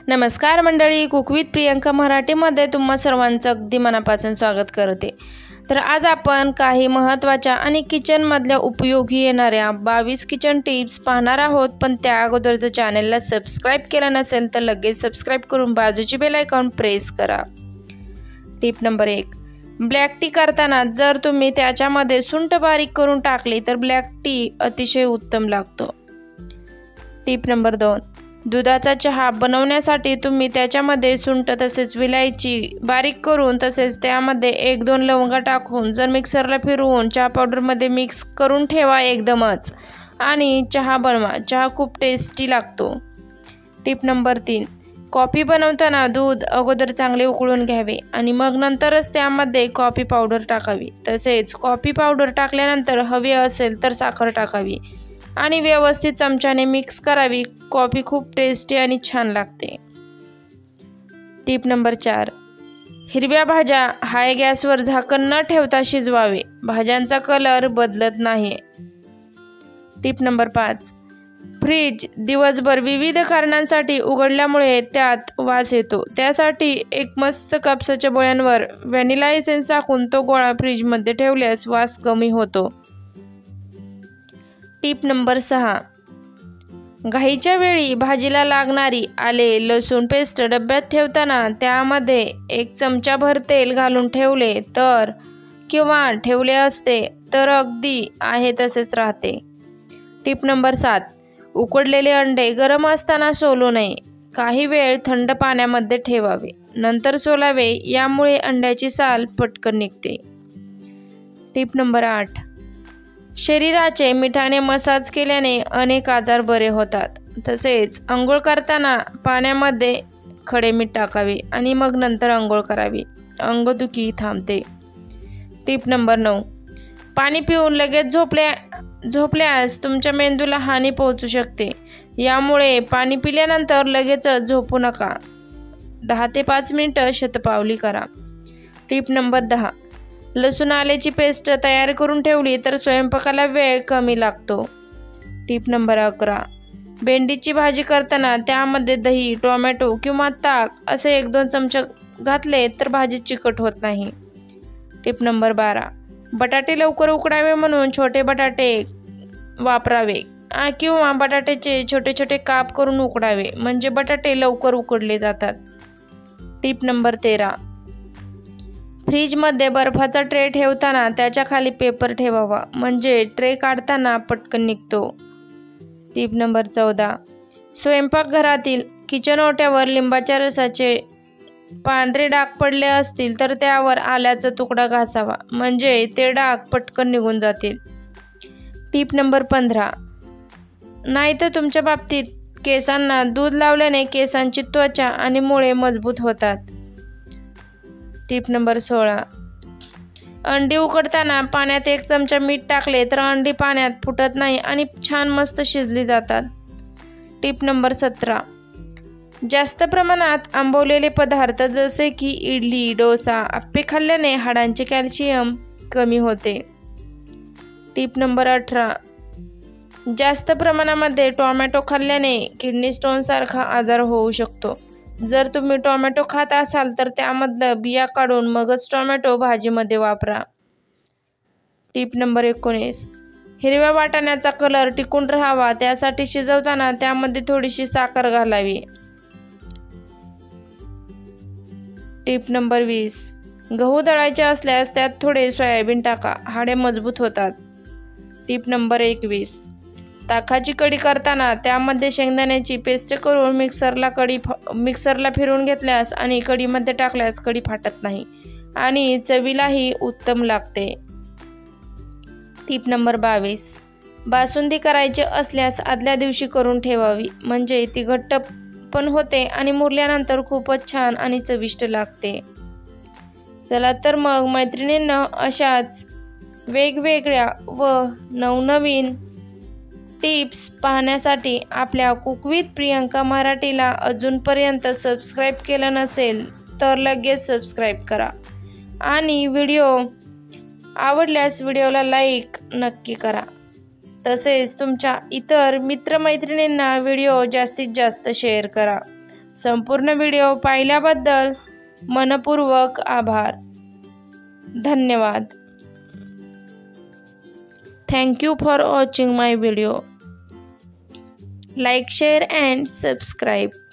नमस्कार मंडळी, cook with Priyanka मराठीमध्ये तुम्हा सर्वांचं अगदी मनापासून स्वागत करते। तर आज आपण काही महत्त्वाच्या आणि किचनमधल्या उपयोगी येणाऱ्या 22 किचन टिप्स पाहणार आहोत। पण त्या अगोदर जर चॅनलला सबस्क्राइब केलं नसेल तर लगेच सबस्क्राइब करून बाजूची बेल आयकॉन प्रेस करा। टिप नंबर 1, ब्लॅक टी करताना जर तुम्ही त्याच्यामध्ये सुंठ बारीक करून टाकली तर ब्लॅक टी अतिशय उत्तम लागतो। टिप नंबर 2, दुधाचा चहा बनवण्यासाठी तुम्ही त्याच्यामध्ये सुंठ तसेच विलायची बारीक करून तसेच त्यामध्ये 1-2 लवंगा टाकून जर मिक्सरला फिरवून चहा पावडरमध्ये मिक्स करून ठेवा एकदमच आणि चहा बनवा। चहा खूप टेस्टी लागतो। टिप नंबर 3, कॉफी बनवताना दूध अगोदर चांगले उकळून घ्यावे आणि मग नंतरच त्यामध्ये कॉफी पावडर टाकावी। तसेच कॉफी पावडर टाकल्यानंतर हवी असेल तर साखर टाकावी आणि व्यवस्थित चमच्याने मिक्स करावी। कॉफी खूप टेस्टी आणि छान लागते। टिप नंबर 4, हिरव्या भाज्या हाय गॅसवर झाकण न ठेवता शिजवावे, भाज्यांचा कलर बदलत नाही। टिप नंबर 5, फ्रीज दिवसभर विविध कारणांसाठी उघडल्यामुळे त्यात वास येतो, त्यासाठी एक मस्त कापसाच्या बोळ्यांवर व्हॅनिला एसेन्स टाकून तो गोळा फ्रीजमध्ये ठेवल्यास वास कमी होतो। टिप नंबर 6, घाईच्या वेळी भाजीला लागणारी आले लसूण पेस्ट डब्यात ठेवताना त्यामध्ये 1 चमचाभर तेल घालून ठेवले तर किंवा ठेवले असते तर अगदी आहे तसेच राहते। टिप नंबर 7, उकडलेले अंडे गरम असताना सोलू नये, काही वेळ थंड पाण्यामध्ये ठेवावे नंतर सोलावे, यामुळे अंड्याची साल पटकन निघते। टिप नंबर 8, शरीराचे मिठाने मसाज केल्याने अनेक आजार बरे होतात। तसेच अंघोळ करताना पाण्यामध्ये खडे मीठ टाकावे आणि मग नंतर अंघोळ करावी, अंगदुखी थांबते। टिप नंबर 9, पाणी पिऊन लगेच झोपल्यास तुमच्या मेंदूला हानी पोहोचू शकते, यामुळे पाणी पिल्यानंतर लगेचच झोपू नका, 10 ते 5 मिनिटं शतपावली करा। टिप नंबर 10, लसूण आल्याची पेस्ट तयार करून ठेवली तर स्वयंपाकाला वेळ कमी लागतो। टिप नंबर 11, भेंडीची भाजी करताना त्यामध्ये दही, टोमॅटो किंवा ताक असे 1-2 चमचे घातले तर भाजी चिकट होत नाही। टिप नंबर 12, बटाटे लवकर उकडावे म्हणून छोटे बटाटे वापरावे किंवा बटाट्याचे छोटे छोटे काप करून उकडावे, म्हणजे बटाटे लवकर उकडले जातात। टिप नंबर 13, फ्रीजमध्ये बर्फाचा ट्रे ठेवताना त्याच्या खाली पेपर ठेवावा, म्हणजे ट्रे काढताना पटकन निघतो। टिप नंबर 14, स्वयंपाकघरातील किचन ओट्यावर लिंबाच्या रसाचे पांढरे डाग पडले असतील तर त्यावर आल्याचा तुकडा घासावा, म्हणजे ते डाग पटकन निघून जातील। टिप नंबर 15, नाहीतर तुमच्या बाबतीत केसांना दूध लावल्याने केसांची त्वचा आणि मुळे मजबूत होतात। टिप नंबर 16, अंडी उकडताना पाण्यात 1 चमचा मीठ टाकले तर अंडी पाण्यात फुटत नाही आणि छान मस्त शिजली जातात। टिप नंबर 17, जास्त प्रमाणात आंबवलेले पदार्थ जसे की इडली, डोसा, आप्पे खाल्ल्याने हाडांचे कॅल्शियम कमी होते। टिप नंबर 18, जास्त प्रमाणामध्ये टोमॅटो खाल्ल्याने किडनी स्टोन सारखा आजार होऊ शकतो। जर तुम्ही टोमॅटो खात असाल तर त्यामधलं बिया काढून मगच टोमॅटो भाजीमध्ये वापरा। टिप नंबर 19, हिरव्या वाटाण्याचा कलर टिकून राहावा त्यासाठी शिजवताना त्यामध्ये थोडीशी साखर घालावी। टिप नंबर 20, गहू दळायचे असल्यास त्यात थोडे सोयाबीन टाका, हाडे मजबूत होतात। टिप नंबर 21, ताकाची कढी करताना त्यामध्ये शेंगदाण्याची पेस्ट करून मिक्सरला फिरवून घेतल्यास आणि कढीमध्ये टाकल्यास कढी फाटत नाही आणि चवीलाही उत्तम लागते। टिप नंबर 22, बासुंदी करायची असल्यास आदल्या दिवशी करून ठेवावी, म्हणजे ती घट्ट पण होते आणि मुरल्यानंतर खूपच छान आणि चविष्ट लागते। चला तर मग मैत्रिणींना, अशाच वेगवेगळ्या व नवनवीन टिप्स पाहण्यासाठी आपल्या कुक विथ प्रियंका मराठीला अजूनपर्यंत सबस्क्राईब केलं नसेल तर लगेच सबस्क्राईब करा आणि व्हिडिओ आवडल्यास व्हिडिओला लाईक नक्की करा। तसेच तुमच्या इतर मित्रमैत्रिणींना व्हिडिओ जास्तीत जास्त शेअर करा। संपूर्ण व्हिडिओ पाहिल्याबद्दल मनपूर्वक आभार. धन्यवाद. Thank you for watching my video. Like, share and subscribe.